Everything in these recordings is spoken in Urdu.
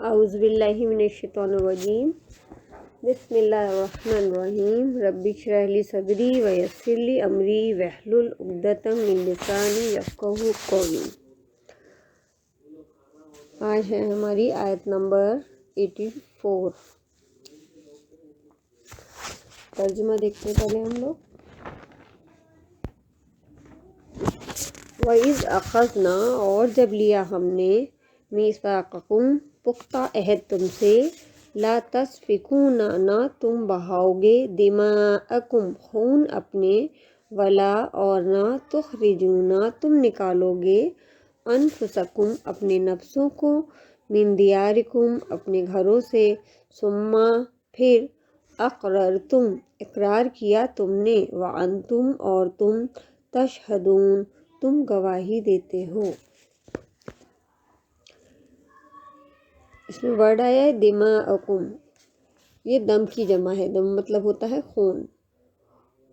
اعوذ باللہ من الشیطان الرجیم بسم اللہ الرحمن الرحیم رب اشرح لی صدری ویسر لی امری واحلل عقدۃ من لسانی یفقہوا قولی۔ آج ہے ہماری آیت نمبر 84۔ ترجمہ دیکھتے ہیں پہلے ہم لوگ۔ وَإِذْ أَخَذْنَا، اور جب لیا ہم نے، مِيثَاقَكُمْ، پختہ عہد تم سے، لا تسفکون، نہ تم بہاؤ گے، دماءکم، خون اپنے، ولا، اور نہ تخرجون، تم نکالو گے، انفسکم، اپنے نفسوں کو، من دیارکم، اپنے گھروں سے، ثم، پھر، اقررتم، اقرار کیا تم نے، وانتم، اور تم، تشہدون، تم گواہی دیتے ہو۔ اس میں ورڈ آیا ہے دماءکم، یہ دم کی جمع ہے، دم مطلب ہوتا ہے خون،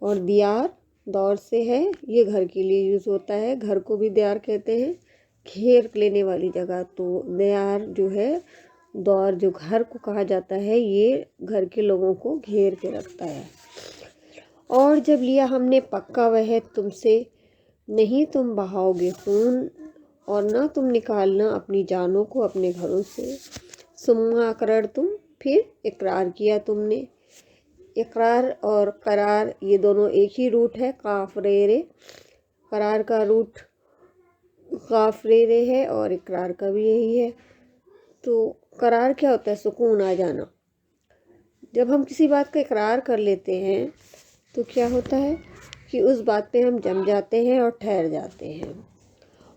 اور دیار دور سے ہے، یہ گھر کے لیے یوز ہوتا ہے، گھر کو بھی دیار کہتے ہیں، گھیر لینے والی جگہ، تو دیار جو ہے دور جو گھر کو کہا جاتا ہے، یہ گھر کے لوگوں کو گھیر کے رکھتا ہے۔ اور جب لیا ہم نے پکا عہد تم سے، نہیں تم بہاؤ گے خون، اور نہ تم نکالنا اپنی جانوں کو اپنے گھروں سے، ثم اقررتم، پھر اقرار کیا تم نے۔ اقرار اور قرار یہ دونوں ایک ہی روٹ ہے، قاف رے رے، قرار کا روٹ قاف رے رے ہے اور اقرار کا بھی یہی ہے۔ تو قرار کیا ہوتا ہے؟ سکون آ جانا۔ جب ہم کسی بات کا اقرار کر لیتے ہیں تو کیا ہوتا ہے کہ اس بات پہ ہم جم جاتے ہیں اور ٹھہر جاتے ہیں۔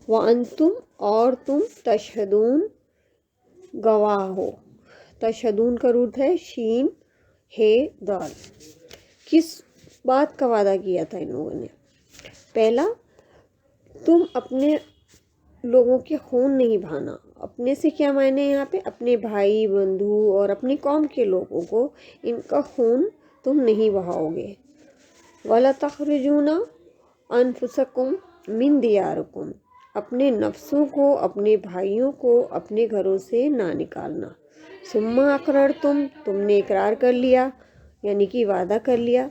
وَأَنْتُمْ، اور تم، تشہدون، گواہ ہو۔ تشہدون کا روٹ ہے شین ہے دال۔ کس بات کا وعدہ کیا تھا ان لوگوں نے؟ پہلا، تم اپنے لوگوں کے خون نہیں بہانا۔ اپنے سے کیا معنی ہے یہاں پہ؟ اپنے بھائی بندھو اور اپنی قوم کے لوگوں کو، ان کا خون تم نہیں بہاؤ گے۔ وَلَا تَخْرُجُونَ أَنفُسَكُم مِّن دِيَارِكُمْ، اپنے نفسوں کو، اپنے بھائیوں کو اپنے گھروں سے نہ نکالنا۔ ثم اقررتم، تم نے اقرار کر لیا، یعنی کہ وعدہ کر لیا۔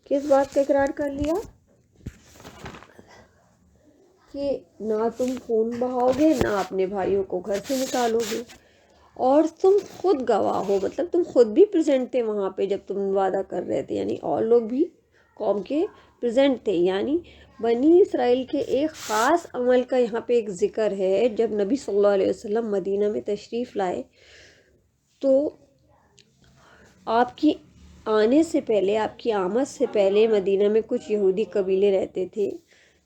کس بات کا اقرار کر لیا؟ کہ نہ تم خون بہاؤ گے، نہ اپنے بھائیوں کو گھر سے نکالو گے، اور تم خود گواہ ہو، مطلب تم خود بھی پریزنٹ تھے وہاں پہ جب تم وعدہ کر رہے تھے، یعنی اور لوگ بھی قوم کے پریزنٹ تھے۔ یعنی بنی اسرائیل کے ایک خاص عمل کا یہاں پہ ایک ذکر ہے۔ جب نبی صلی اللہ علیہ وسلم مدینہ میں تشریف لائے تو آپ کی آنے سے پہلے، آپ کی آمد سے پہلے مدینہ میں کچھ یہودی قبیلے رہتے تھے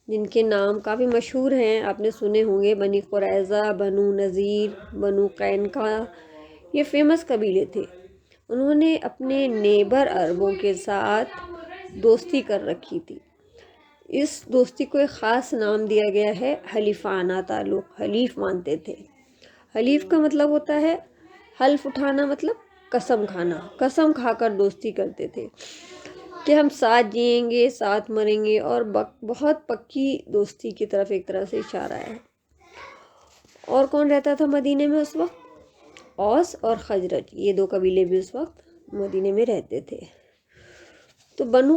جن کے نام کافی مشہور ہیں، آپ نے سنے ہوں گے، بنی قریظہ، بنو نذیر، بنو قینقاع، یہ فیمس قبیلے تھے۔ انہوں نے اپنے نیبر عربوں کے ساتھ دوستی کر رکھی تھی۔ اس دوستی کو ایک خاص نام دیا گیا ہے، حلیفانہ تعلق، حلیف مانتے تھے۔ حلیف کا مطلب ہوتا ہے حلف اٹھانا، مطلب قسم کھانا، قسم کھا کر دوستی کرتے تھے کہ ہم ساتھ جئیں گے، ساتھ مریں گے، اور بہت پکی دوستی کی طرف ایک طرح سے اشارہ ہے۔ اور کون رہتا تھا مدینے میں اس وقت؟ اوس اور خزرج، یہ دو قبیلے بھی اس وقت مدینے میں رہتے تھے۔ تو بنو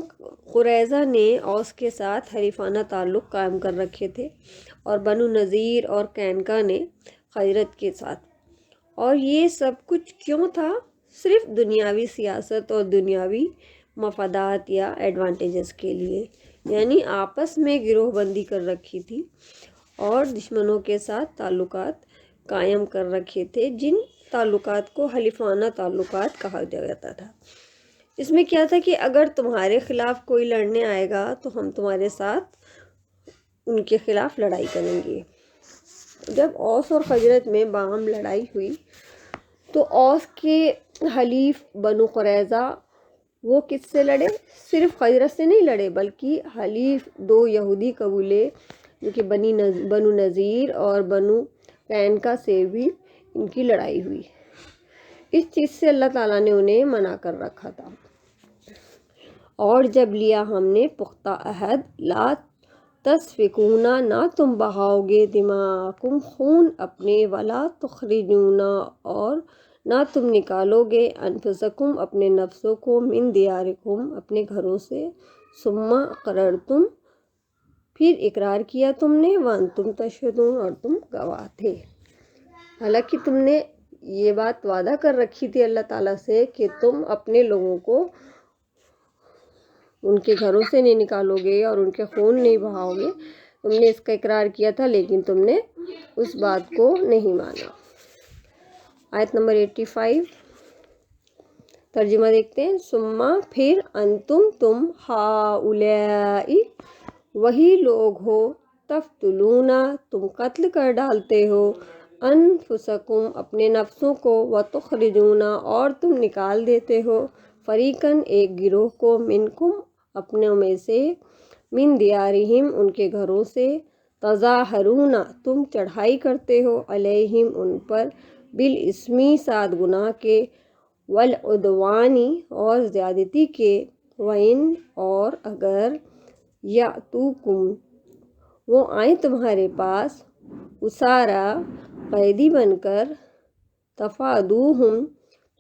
قریظہ نے اوس کے ساتھ حلیفانہ تعلق قائم کر رکھے تھے، اور بنو نذیر اور قینقاع نے خزرج کے ساتھ۔ اور یہ سب کچھ کیوں تھا؟ صرف دنیاوی سیاست اور دنیاوی مفادات یا ایڈوانٹیجز کے لیے، یعنی آپس میں گروہ بندی کر رکھی تھی اور دشمنوں کے ساتھ تعلقات قائم کر رکھے تھے، جن تعلقات کو حلیفانہ تعلقات کہا جاتا تھا۔ اس میں کیا تھا کہ اگر تمہارے خلاف کوئی لڑنے آئے گا تو ہم تمہارے ساتھ ان کے خلاف لڑائی کریں گے۔ جب اوس اور خزرج میں باہم لڑائی ہوئی تو اوس کے حلیف بنو قریظہ وہ کس سے لڑے؟ صرف خزرج سے نہیں لڑے، بلکہ حلیف دو یہودی قبیلے جو کہ بنو نذیر اور بنو قینقاع سے بھی ان کی لڑائی ہوئی۔ اس چیز سے اللہ تعالیٰ نے انہیں منع کر رکھا تھا۔ اور جب لیا ہم نے پختہ عہد، لا تسفکونا نہ تم بہاؤ گے دماءکم خون اپنے، ولا تخرجون اور نہ تم نکالو گے انفسکم اپنے نفسوں کو، من دیارکم اپنے گھروں سے، ثم اقررتم پھر اقرار کیا تم نے، وانتم تشہدون اور تم گواہ تھے۔ حالانکہ تم نے یہ بات وعدہ کر رکھی تھی اللہ تعالیٰ سے کہ تم اپنے لوگوں کو ان کے گھروں سے نہیں نکالو گے اور ان کے خون نہیں بہاؤ گے، تم نے اس کا اقرار کیا تھا لیکن تم نے اس بات کو نہیں مانا۔ آیت نمبر 85 ترجمہ دیکھتے ہیں۔ ثم پھر تم ہؤلاء وہی لوگ ہو، تقتلون تم قتل کر ڈالتے ہو، انفسکم اپنے نفسوں کو، وتخرجون اور تم نکال دیتے ہو، فریقاً ایک گروہ کو، منکم اپنوں میں سے، من دیارہم ان کے گھروں سے، تظاہرون تم چڑھائی کرتے ہو، علیہم ان پر، بالاسم سات گناہ کے، والعدوان اور زیادتی کے، وَإِنْ اور اگر، یأتوکم وہ آئیں تمہارے پاس، اسارا قیدی بن کر، تفادوہم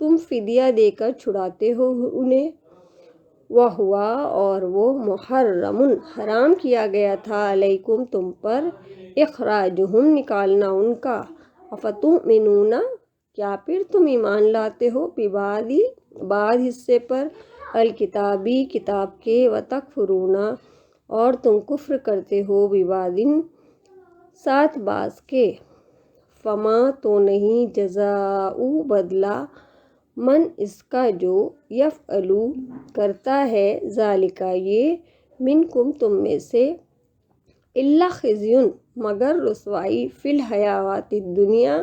تم فدیہ دے کر چھڑاتے ہو انہیں، وہوا اور وہ محرم حرام کیا گیا تھا، علیکم تم پر، اخراجہم نکالنا ان کا، افتؤمنون کیا پھر تم ایمان لاتے ہو، ببعض بعض حصے پر، الکتابی کتاب کے، وتکفرون اور تم کفر کرتے ہو، ببعض ساتھ بعض کے، فما تو نہیں، جزاؤ بدلہ، من اس کا جو، یفعلو کرتا ہے، ذالک یہ، منکم تم میں سے، الا خزی مگر رسوائی، فی الحیوات الدنیا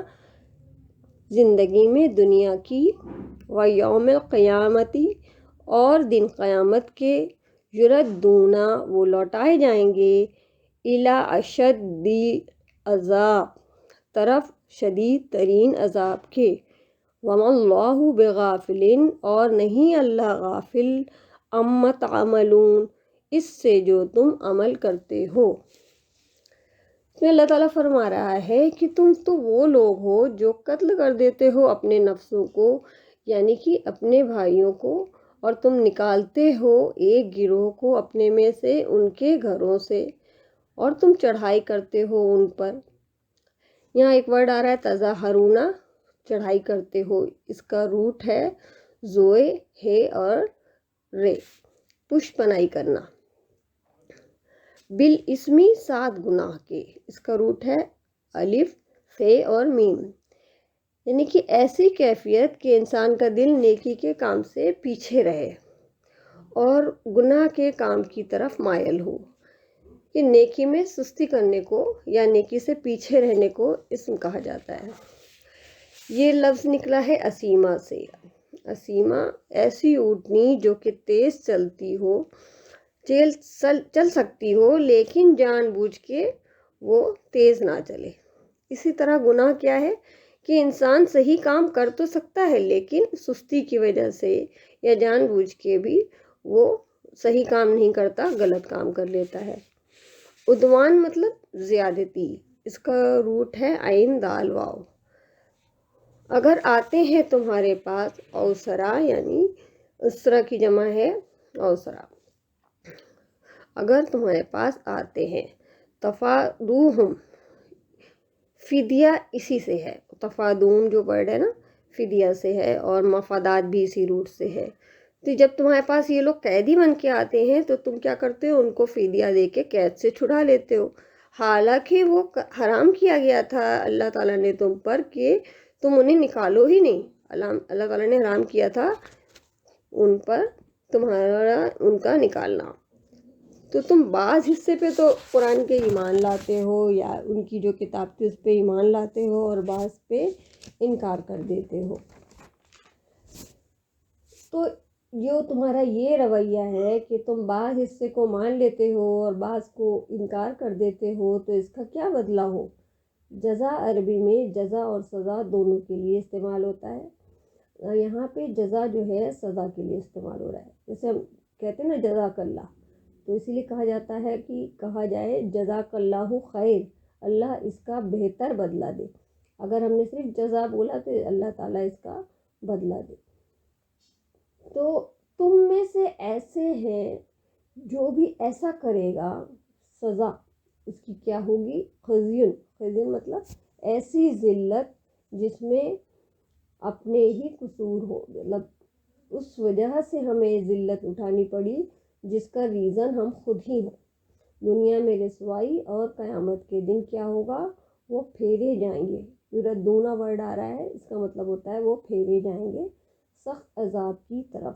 زندگی میں دنیا کی، ویوم القیامت اور دن قیامت کے، یردون وہ لوٹائے جائیں گے، الی اشد عذاب طرف شدید ترین عذاب کے، وما اللہ بغافل اور نہیں اللہ غافل، عما تعملون اس سے جو تم عمل کرتے ہو۔ تو اللہ تعالیٰ فرما رہا ہے کہ تم تو وہ لوگ ہو جو قتل کر دیتے ہو اپنے نفسوں کو، یعنی کہ اپنے بھائیوں کو، اور تم نکالتے ہو ایک گروہ کو اپنے میں سے، ان کے گھروں سے، اور تم چڑھائی کرتے ہو ان پر۔ یہاں ایک ورڈ آ رہا ہے تظاہرون، چڑھائی کرتے ہو، اس کا روٹ ہے زوئے ہے اور رے، پشت پناہی کرنا، بالاسمی سات گناہ کے، اس کا روٹ ہے الف فے اور میم، یعنی کہ ایسی کیفیت کہ انسان کا دل نیکی کے کام سے پیچھے رہے اور گناہ کے کام کی طرف مائل ہو، کہ نیکی میں سستی کرنے کو یا نیکی سے پیچھے رہنے کو اسم کہا جاتا ہے۔ یہ لفظ نکلا ہے اسیمہ سے۔ اسیمہ ایسی اونٹنی جو کہ تیز چلتی ہو، چل سکتی ہو لیکن جان بوجھ کے وہ تیز نہ چلے۔ اسی طرح گناہ کیا ہے کہ انسان صحیح کام کر تو سکتا ہے لیکن سستی کی وجہ سے یا جان بوجھ کے بھی وہ صحیح کام نہیں کرتا، غلط کام کر لیتا ہے۔ عدوان مطلب زیادتی، اس کا روٹ ہے عین دال واو۔ اگر آتے ہیں تمہارے پاس، اوسرا یعنی اسرا کی جمع ہے اوسرا، اگر تمہارے پاس آتے ہیں، تفادوہم فدیہ اسی سے ہے، تفادون جو ورڈ ہے نا فدیہ سے ہے، اور مفادات بھی اسی روٹ سے ہے۔ تو جب تمہارے پاس یہ لوگ قیدی بن کے آتے ہیں تو تم کیا کرتے ہو، ان کو فدیہ دے کے قید سے چھڑا لیتے ہو، حالانکہ وہ حرام کیا گیا تھا اللہ تعالیٰ نے تم پر کہ تم انہیں نکالو ہی نہیں۔ اللہ تعالیٰ نے حرام کیا تھا ان پر تمہارا ان کا نکالنا، تو تم بعض حصے پہ تو قرآن کے ایمان لاتے ہو یا ان کی جو کتاب تھی اس پہ ایمان لاتے ہو، اور بعض پہ انکار کر دیتے ہو۔ تو جو تمہارا یہ رویہ ہے کہ تم بعض حصے کو مان لیتے ہو اور بعض کو انکار کر دیتے ہو، تو اس کا کیا بدلہ ہو؟ جزا عربی میں جزا اور سزا دونوں کے لیے استعمال ہوتا ہے، یہاں پہ جزا جو ہے سزا کے لیے استعمال ہو رہا ہے، جیسے ہم کہتے ہیں نا جزاک اللہ، تو اسی لیے کہا جاتا ہے کہ کہا جائے جزاک اللہ خیر، اللہ اس کا بہتر بدلہ دے۔ اگر ہم نے صرف جزا بولا تو اللہ تعالیٰ اس کا بدلہ دے۔ تو تم میں سے ایسے ہیں جو بھی ایسا کرے گا، سزا اس کی کیا ہوگی؟ خزیون، خزیون مطلب ایسی ذلت جس میں اپنے ہی قصور ہو، مطلب اس وجہ سے ہمیں ذلت اٹھانی پڑی جس کا ریزن ہم خود ہی ہیں۔ دنیا میں رسوائی، اور قیامت کے دن کیا ہوگا؟ وہ پھیرے جائیں گے۔ یردونا ورڈ آ رہا ہے، اس کا مطلب ہوتا ہے وہ پھیرے جائیں گے سخت عذاب کی طرف،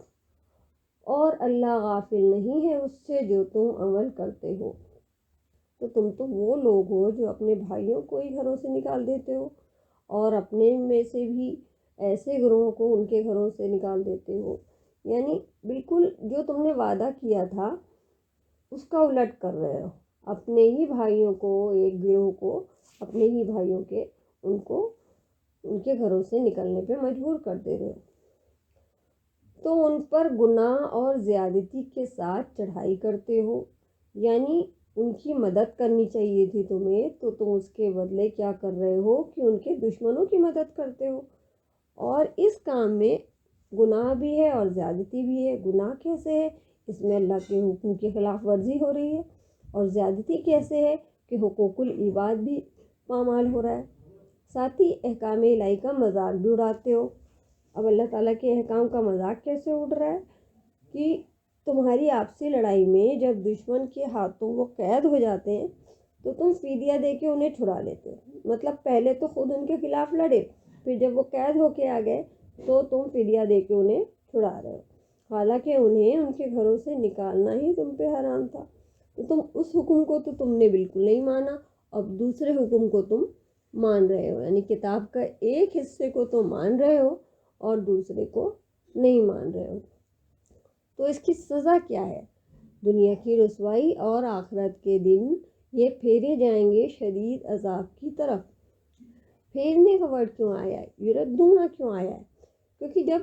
اور اللہ غافل نہیں ہے اس سے جو تم عمل کرتے ہو۔ تو تم تو وہ لوگ ہو جو اپنے بھائیوں کو ہی گھروں سے نکال دیتے ہو، اور اپنے میں سے بھی ایسے گروہوں کو ان کے گھروں سے نکال دیتے ہو، یعنی بالکل جو تم نے وعدہ کیا تھا اس کا الٹ کر رہے ہو۔ اپنے ہی بھائیوں کو، ایک گروہ کو، اپنے ہی بھائیوں کے ان کو ان کے گھروں سے نکلنے پہ مجبور کر دے رہے ہو۔ تو ان پر گناہ اور زیادتی کے ساتھ چڑھائی کرتے ہو، یعنی ان کی مدد کرنی چاہیے تھی تمہیں، تو تم اس کے بدلے کیا کر رہے ہو کہ ان کے دشمنوں کی مدد کرتے ہو۔ اور اس کام میں گناہ بھی ہے اور زیادتی بھی ہے۔ گناہ کیسے ہے؟ اس میں اللہ کے حکم کی خلاف ورزی ہو رہی ہے، اور زیادتی کیسے ہے کہ حقوق العباد بھی پامال ہو رہا ہے، ساتھ ہی احکام الہی کا مذاق بھی اڑاتے ہو۔ اب اللہ تعالیٰ کے احکام کا مذاق کیسے اڑ رہا ہے کہ تمہاری آپسی لڑائی میں جب دشمن کے ہاتھوں وہ قید ہو جاتے ہیں تو تم فدیہ دے کے انہیں چھڑا لیتے ہو۔ مطلب پہلے تو خود ان کے خلاف لڑے، پھر جب وہ قید ہو کے آ گئے تو تم فدیہ دے کے انہیں چھڑا رہے ہو، حالانکہ انہیں ان کے گھروں سے نکالنا ہی تم پہ حرام تھا۔ تو تم اس حکم کو تو تم نے بالکل نہیں مانا، اب دوسرے حکم کو تم مان رہے ہو، یعنی کتاب کا ایک حصے کو تو مان رہے ہو اور دوسرے کو نہیں مان رہے ہو۔ تو اس کی سزا کیا ہے؟ دنیا کی رسوائی، اور آخرت کے دن یہ پھیرے جائیں گے شدید عذاب کی طرف۔ پھیرنے کا ورڈ کیوں آیا ہے؟ یردونا کیوں آیا ہے؟ کیونکہ جب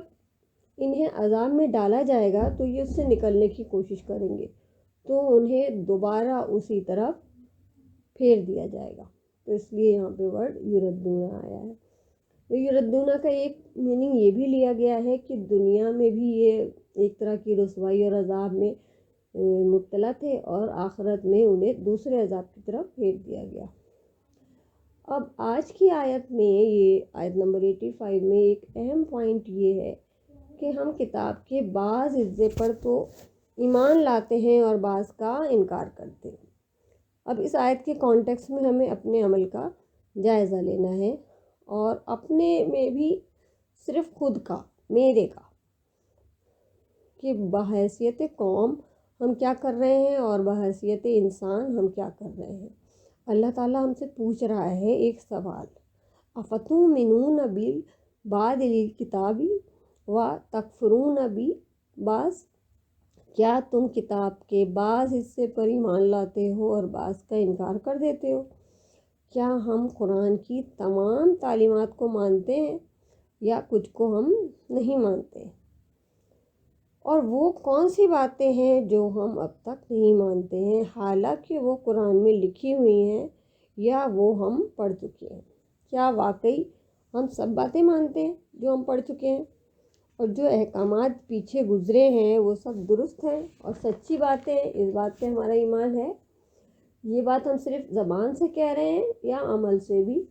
انہیں عذاب میں ڈالا جائے گا تو یہ اس سے نکلنے کی کوشش کریں گے، تو انہیں دوبارہ اسی طرف پھیر دیا جائے گا، تو اس لیے یہاں پہ ورڈ یردونا آیا ہے۔ یردونا کا ایک میننگ یہ بھی لیا گیا ہے کہ دنیا میں بھی یہ ایک طرح کی رسوائی اور عذاب میں مبتلا تھے، اور آخرت میں انہیں دوسرے عذاب کی طرف پھیر دیا گیا۔ اب آج کی آیت میں، یہ آیت نمبر 85 میں ایک اہم پوائنٹ یہ ہے کہ ہم کتاب کے بعض حصے پر تو ایمان لاتے ہیں اور بعض کا انکار کرتے ہیں۔ اب اس آیت کے کانٹیکس میں ہمیں اپنے عمل کا جائزہ لینا ہے، اور اپنے میں بھی صرف خود کا، میرے کا، کہ بحیثیت قوم ہم کیا کر رہے ہیں اور بحیثیت انسان ہم کیا کر رہے ہیں۔ اللہ تعالیٰ ہم سے پوچھ رہا ہے ایک سوال، افتؤمنون ببعض الکتاب وتکفرون ببعض، کیا تم کتاب کے بعض حصے پر ایمان لاتے ہو اور بعض کا انکار کر دیتے ہو؟ کیا ہم قرآن کی تمام تعلیمات کو مانتے ہیں یا کچھ کو ہم نہیں مانتے؟ اور وہ کون سی باتیں ہیں جو ہم اب تک نہیں مانتے ہیں، حالانکہ وہ قرآن میں لکھی ہوئی ہیں یا وہ ہم پڑھ چکے ہیں؟ کیا واقعی ہم سب باتیں مانتے ہیں جو ہم پڑھ چکے ہیں، اور جو احکامات پیچھے گزرے ہیں وہ سب درست ہیں اور سچی باتیں ہیں؟ اس بات پہ ہمارا ایمان ہے؟ یہ بات ہم صرف زبان سے کہہ رہے ہیں یا عمل سے بھی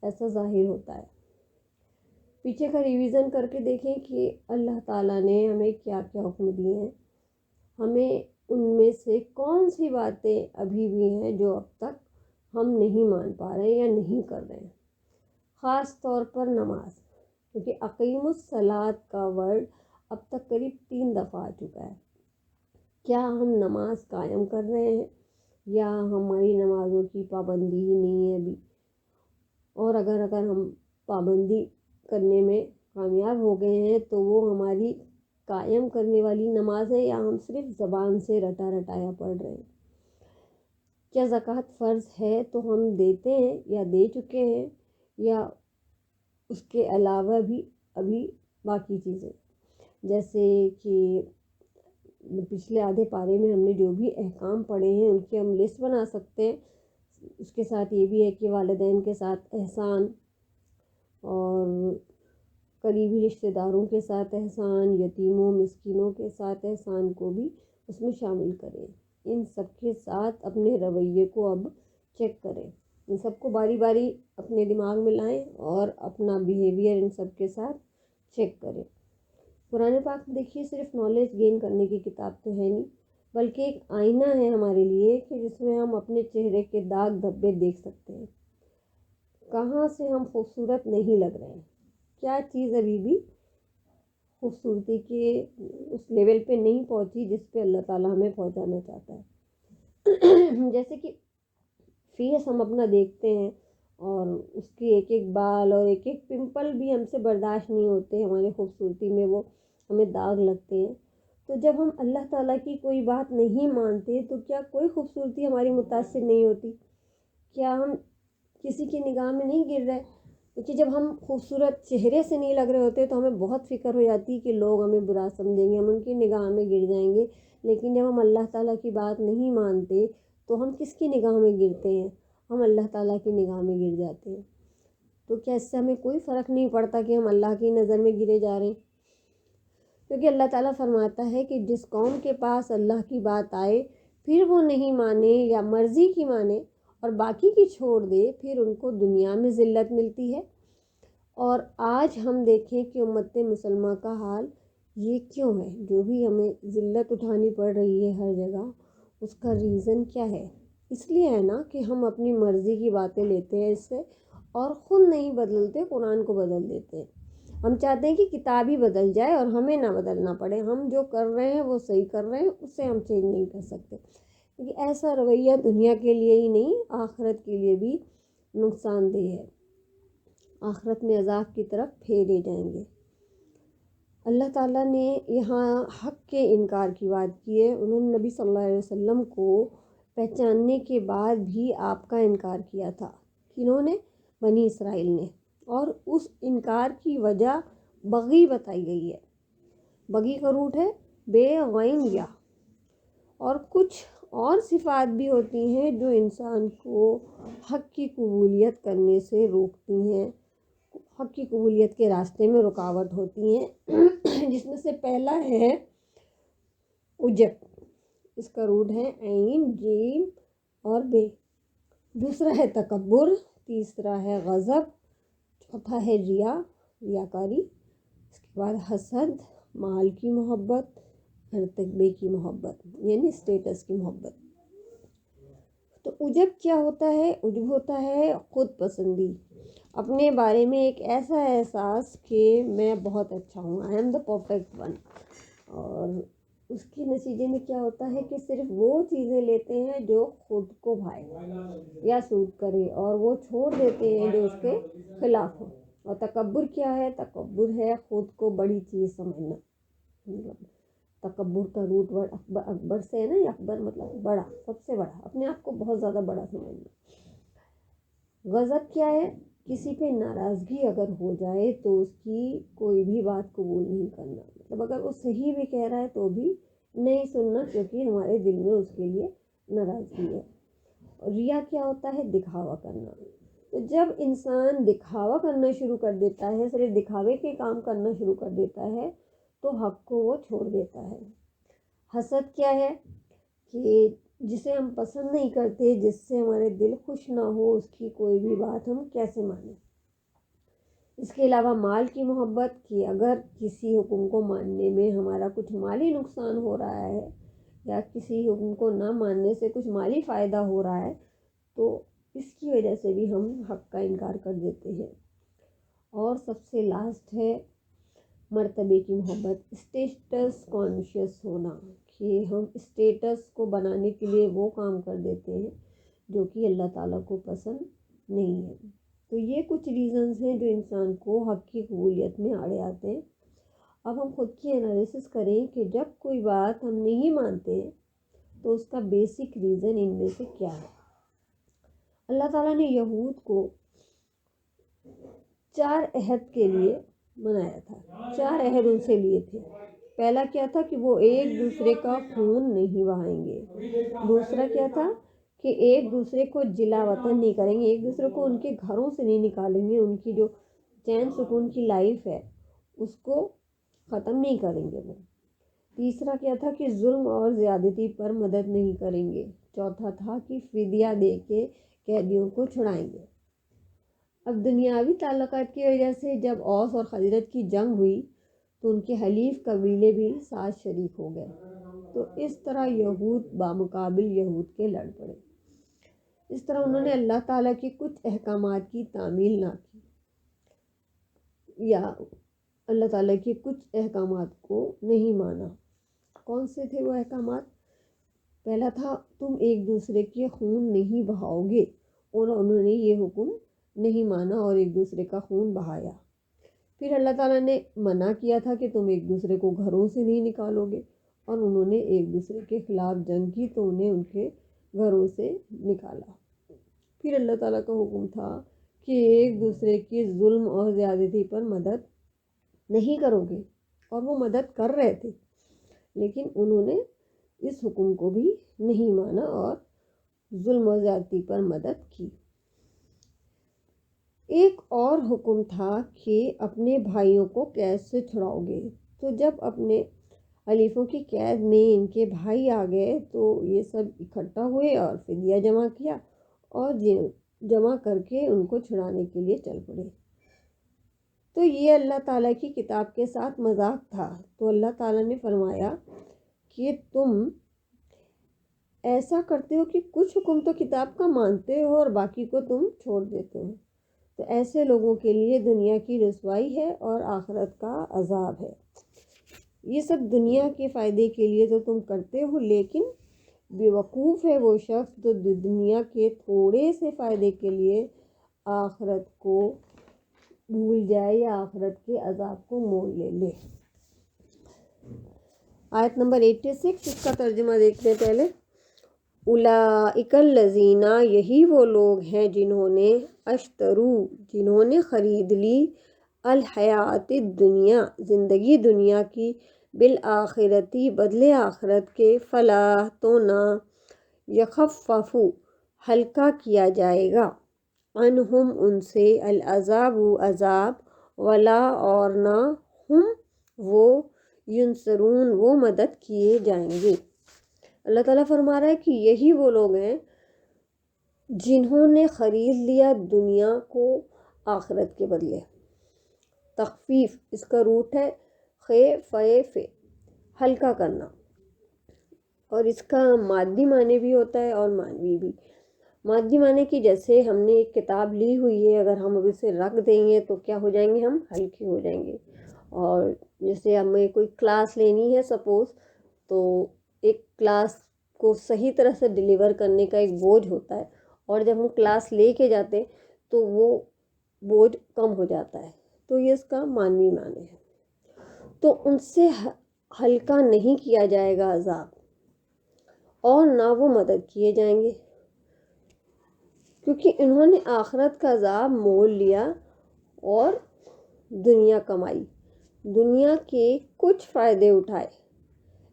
ایسا ظاہر ہوتا ہے؟ پیچھے کا ریویژن کر کے دیکھیں کہ اللہ تعالیٰ نے ہمیں کیا کیا حکم دیے ہیں، ہمیں ان میں سے کون سی باتیں ابھی بھی ہیں جو اب تک ہم نہیں مان پا رہے یا نہیں کر رہے ہیں۔ خاص طور پر نماز، کیونکہ اقیم الصلاۃ کا ورڈ اب تک قریب 3 دفعہ آ چکا ہے۔ کیا ہم نماز قائم کر رہے ہیں یا ہماری نمازوں کی پابندی ہی نہیں ہے ابھی؟ اور اگر ہم پابندی کرنے میں کامیاب ہو گئے ہیں تو وہ ہماری قائم کرنے والی نماز ہے یا ہم صرف زبان سے رٹا رٹایا پڑھ رہے ہیں؟ کیا زکوٰۃ فرض ہے تو ہم دیتے ہیں یا دے چکے ہیں، یا اس کے علاوہ بھی ابھی باقی چیزیں، جیسے کہ پچھلے آدھے پارے میں ہم نے جو بھی احکام پڑھے ہیں ان کی ہم لسٹ بنا سکتے ہیں۔ اس کے ساتھ یہ بھی ہے کہ والدین کے ساتھ احسان، اور قریبی رشتہ داروں کے ساتھ احسان، یتیموں مسکینوں کے ساتھ احسان کو بھی اس میں شامل کریں۔ ان سب کے ساتھ اپنے رویے کو اب چیک کریں، ان سب کو باری باری اپنے دماغ میں لائیں اور اپنا بیہیویئر ان سب کے ساتھ چیک کریں۔ قرآن پاک دیکھیے صرف نالج گین کرنے کی کتاب تو ہے نہیں، بلکہ ایک آئینہ ہے ہمارے لیے کہ جس میں ہم اپنے چہرے کے داغ دھبے دیکھ سکتے ہیں، کہاں سے ہم خوبصورت نہیں لگ رہے ہیں، کیا چیز ابھی بھی خوبصورتی کے اس لیول پہ نہیں پہنچی جس پہ اللہ تعالیٰ ہمیں پہنچانا چاہتا ہے۔ جیسے کہ فیس ہم اپنا دیکھتے ہیں اور اس کی ایک ایک بال اور ایک ایک پمپل بھی ہم سے برداشت نہیں ہوتے، ہماری خوبصورتی میں وہ ہمیں داغ لگتے ہیں۔ تو جب ہم اللہ تعالیٰ کی کوئی بات نہیں مانتے تو کیا کوئی خوبصورتی ہماری متاثر نہیں ہوتی؟ کیا ہم کسی کی نگاہ میں نہیں گر رہے؟ کیونکہ جب ہم خوبصورت چہرے سے نہیں لگ رہے ہوتے تو ہمیں بہت فکر ہو جاتی کہ لوگ ہمیں برا سمجھیں گے، ہم ان کی نگاہ میں گر جائیں گے۔ لیکن جب ہم اللہ تعالیٰ کی بات نہیں مانتے تو ہم کس کی نگاہ میں گرتے ہیں؟ ہم اللہ تعالیٰ کی نگاہ میں گر جاتے ہیں۔ تو کیا اس سے ہمیں کوئی فرق نہیں پڑتا کہ ہم اللہ کی نظر میں گرے جا رہے ہیں؟ کیونکہ اللہ تعالیٰ فرماتا ہے کہ جس قوم کے پاس اللہ کی بات آئے پھر وہ نہیں مانے یا مرضی کی مانے اور باقی کی چھوڑ دے، پھر ان کو دنیا میں ذلت ملتی ہے۔ اور آج ہم دیکھیں کہ امت مسلمہ کا حال یہ کیوں ہے؟ جو بھی ہمیں ذلت اٹھانی پڑ رہی ہے ہر جگہ، اس کا ریزن کیا ہے؟ اس لیے ہے نا کہ ہم اپنی مرضی کی باتیں لیتے ہیں اس سے اور خود نہیں بدلتے، قرآن کو بدل دیتے ہیں۔ ہم چاہتے ہیں کہ کتاب ہی بدل جائے اور ہمیں نہ بدلنا پڑے، ہم جو کر رہے ہیں وہ صحیح کر رہے ہیں، اسے ہم چینج نہیں کر سکتے، کیونکہ ایسا رویہ دنیا کے لیے ہی نہیں آخرت کے لیے بھی نقصان دہ ہے، آخرت میں عذاب کی طرف پھیرے جائیں گے۔ اللہ تعالیٰ نے یہاں حق کے انکار کی بات کی ہے، انہوں نے نبی صلی اللہ علیہ وسلم کو پہچاننے کے بعد بھی آپ کا انکار کیا تھا، کنہوں نے؟ بنی اسرائیل نے، اور اس انکار کی وجہ بغی بتائی گئی ہے۔ بغی کا روٹ ہے بے غین یا، اور کچھ اور صفات بھی ہوتی ہیں جو انسان کو حق کی قبولیت کرنے سے روکتی ہیں، حق کی قبولیت کے راستے میں رکاوٹ ہوتی ہیں، جس میں سے پہلا ہے عجب، اس کا روٹ ہے عین جیم اور بے، دوسرا ہے تکبر، تیسرا ہے غضب، چوتھا ہے ریاکاری، اس کے بعد حسد، مال کی محبت، مرتبے کی محبت یعنی اسٹیٹس کی محبت۔ تو عجب کیا ہوتا ہے؟ عجب ہوتا ہے خود پسندی، اپنے بارے میں ایک ایسا احساس کہ میں بہت اچھا ہوں، I am the perfect one, اور اس کے نتیجے میں کیا ہوتا ہے کہ صرف وہ چیزیں لیتے ہیں جو خود کو بھائے یا سوٹ کرے، اور وہ چھوڑ دیتے ہیں جو اس کے خلاف ہو۔ اور تکبر کیا ہے؟ تکبر ہے خود کو بڑی چیز سمجھنا، تکبر کا روٹ ورڈ اکبر سے ہے نا، اکبر مطلب بڑا، سب سے بڑا، اپنے آپ کو بہت زیادہ بڑا سمجھنا۔ غضب کیا ہے؟ کسی پہ ناراضگی اگر ہو جائے تو اس کی کوئی بھی بات قبول نہیں کرنا، مطلب اگر وہ صحیح بھی کہہ رہا ہے تو بھی نہیں سننا، کیونکہ ہمارے دل میں اس کے لیے ناراضگی ہے۔ اور ریا کیا ہوتا ہے؟ دکھاوا کرنا۔ تو جب انسان دکھاوا کرنا شروع کر دیتا ہے، صرف دکھاوے کے کام کرنا شروع کر دیتا ہے تو حق کو وہ چھوڑ دیتا ہے۔ حسد کیا ہے؟ کہ جسے ہم پسند نہیں کرتے، جس سے ہمارے دل خوش نہ ہو، اس کی کوئی بھی بات ہم کیسے مانیں۔ اس کے علاوہ مال کی محبت، کہ اگر کسی حکم کو ماننے میں ہمارا کچھ مالی نقصان ہو رہا ہے یا کسی حکم کو نہ ماننے سے کچھ مالی فائدہ ہو رہا ہے تو اس کی وجہ سے بھی ہم حق کا انکار کر دیتے ہیں۔ اور سب سے لاسٹ ہے مرتبے کی محبت، اسٹیٹس کانشیس ہونا، کہ ہم اسٹیٹس کو بنانے کے لیے وہ کام کر دیتے ہیں جو کہ اللہ تعالیٰ کو پسند نہیں ہے۔ تو یہ کچھ ریزنز ہیں جو انسان کو حق کی قبولیت میں آڑے آتے ہیں۔ اب ہم خود کی انالیسس کریں کہ جب کوئی بات ہم نہیں مانتے تو اس کا بیسک ریزن ان میں سے کیا ہے؟ اللہ تعالیٰ نے یہود کو 4 عہد کے لیے منایا تھا، 4 عہد ان سے لیے تھے۔ پہلا کیا تھا کہ وہ ایک دوسرے کا خون نہیں بہائیں گے، دوسرا کیا تھا کہ ایک دوسرے کو جلا وطن نہیں کریں گے، ایک دوسرے کو ان کے گھروں سے نہیں نکالیں گے، ان کی جو چین سکون کی لائف ہے اس کو ختم نہیں کریں گے وہ۔ تیسرا کیا تھا کہ ظلم اور زیادتی پر مدد نہیں کریں گے۔ چوتھا تھا کہ فدیہ دے کے قیدیوں کو چھڑائیں گے۔ اب دنیاوی تعلقات کی وجہ سے جب اوس اور خزرج کی جنگ ہوئی تو ان کے حلیف قبیلے بھی ساتھ شریک ہو گئے، تو اس طرح یہود بامقابل یہود کے لڑ پڑے۔ اس طرح انہوں نے اللہ تعالیٰ کے کچھ احکامات کی تعمیل نہ کی، یا اللہ تعالیٰ کے کچھ احکامات کو نہیں مانا۔ کون سے تھے وہ احکامات؟ پہلا تھا تم ایک دوسرے کے خون نہیں بہاؤ گے، اور انہوں نے یہ حکم نہیں مانا اور ایک دوسرے کا خون بہایا۔ پھر اللہ تعالیٰ نے منع کیا تھا کہ تم ایک دوسرے کو گھروں سے نہیں نکالو گے، اور انہوں نے ایک دوسرے کے خلاف جنگ کی تو انہیں ان کے گھروں سے نکالا۔ پھر اللہ تعالیٰ کا حکم تھا کہ ایک دوسرے کی ظلم اور زیادتی پر مدد نہیں کرو گے، اور وہ مدد کر رہے تھے لیکن انہوں نے اس حکم کو بھی نہیں مانا اور ظلم و زیادتی پر مدد کی۔ ایک اور حکم تھا کہ اپنے بھائیوں کو قید سے چھڑاؤ گے، تو جب اپنے حلیفوں کی قید میں ان کے بھائی آ گئے تو یہ سب اکٹھا ہوئے اور فدیہ جمع کیا، اور جمع کر کے ان کو چھڑانے کے لیے چل پڑے۔ تو یہ اللہ تعالیٰ کی کتاب کے ساتھ مذاق تھا، تو اللہ تعالیٰ نے فرمایا کہ تم ایسا کرتے ہو کہ کچھ حکم تو کتاب کا مانتے ہو اور باقی کو تم چھوڑ دیتے ہو، تو ایسے لوگوں کے لیے دنیا کی رسوائی ہے اور آخرت کا عذاب ہے۔ یہ سب دنیا کے فائدے کے لیے تو تم کرتے ہو، لیکن بیوقوف ہے وہ شخص جو دنیا کے تھوڑے سے فائدے کے لیے آخرت کو بھول جائے یا آخرت کے عذاب کو مول لے لے۔ آیت نمبر 86، اس کا ترجمہ دیکھتے ہیں پہلے۔ اولئک الذین، یہی وہ لوگ ہیں جنہوں نے خرید لی الحیات الدنیا، زندگی دنیا کی، بالآخرتی، بدلے آخرت کے، فلا، تو نہ، یخفف، ہلکا کیا جائے گا، عنہم، ان سے، العذاب، عذاب، ولا، اور نہ، ہم، وہ، ینصرون، وہ مدد کیے جائیں گے۔ اللہ تعالیٰ فرما رہا ہے کہ یہی وہ لوگ ہیں جنہوں نے خرید لیا دنیا کو آخرت کے بدلے۔ تخفیف، اس کا روٹ ہے خفف، ہلکا کرنا، اور اس کا مادی معنی بھی ہوتا ہے اور معنوی بھی۔ مادی معنی کی جیسے ہم نے ایک کتاب لی ہوئی ہے، اگر ہم اب اسے رکھ دیں گے تو کیا ہو جائیں گے، ہم ہلکے ہو جائیں گے۔ اور جیسے ہمیں کوئی کلاس لینی ہے سپوز، تو ایک کلاس کو صحیح طرح سے ڈیلیور کرنے کا ایک بوجھ ہوتا ہے، اور جب ہم کلاس لے کے جاتے تو وہ بوجھ کم ہو جاتا ہے، تو یہ اس کا معنوی معنی ہے۔ تو ان سے ہلکا نہیں کیا جائے گا عذاب، اور نہ وہ مدد کیے جائیں گے، کیونکہ انہوں نے آخرت کا عذاب مول لیا اور دنیا کمائی، دنیا کے کچھ فائدے اٹھائے۔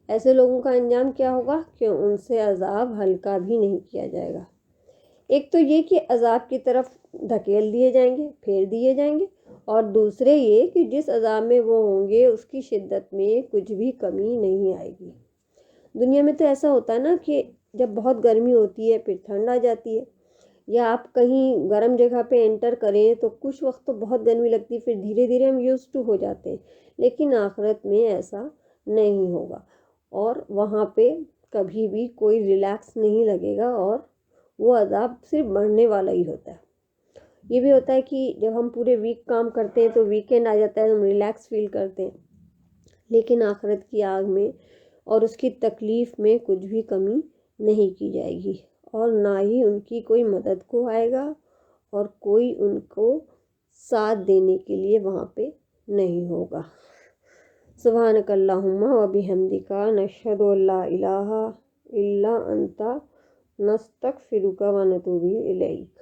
ایسے لوگوں کا انجام کیا ہوگا کہ ان سے عذاب ہلکا بھی نہیں کیا جائے گا۔ ایک تو یہ کہ عذاب کی طرف دھکیل دیے جائیں گے، پھیر دیے جائیں گے، اور دوسرے یہ کہ جس عذاب میں وہ ہوں گے اس کی شدت میں کچھ بھی کمی نہیں آئے گی۔ دنیا میں تو ایسا ہوتا ہے نا کہ جب بہت گرمی ہوتی ہے پھر ٹھنڈ آ جاتی ہے، یا آپ کہیں گرم جگہ پہ انٹر کریں تو کچھ وقت تو بہت گرمی لگتی ہے، پھر دھیرے دھیرے ہم یوزڈ ٹو ہو جاتے ہیں، لیکن آخرت میں ایسا نہیں ہوگا، اور وہاں پہ کبھی بھی کوئی ریلیکس نہیں لگے گا، اور وہ عذاب صرف بڑھنے والا ہی ہوتا ہے۔ یہ بھی ہوتا ہے کہ جب ہم پورے ویک کام کرتے ہیں تو ویکینڈ آ جاتا ہے، ہم ریلیکس فیل کرتے ہیں، لیکن آخرت کی آگ میں اور اس کی تکلیف میں کچھ بھی کمی نہیں کی جائے گی، اور نہ ہی ان کی کوئی مدد کو آئے گا، اور کوئی ان کو ساتھ دینے کے لیے وہاں پہ نہیں ہوگا۔ سبحانک اللہم و بحمدک، نشہد ان لا الہ الا انت، نستغفرک و نتوب الیک۔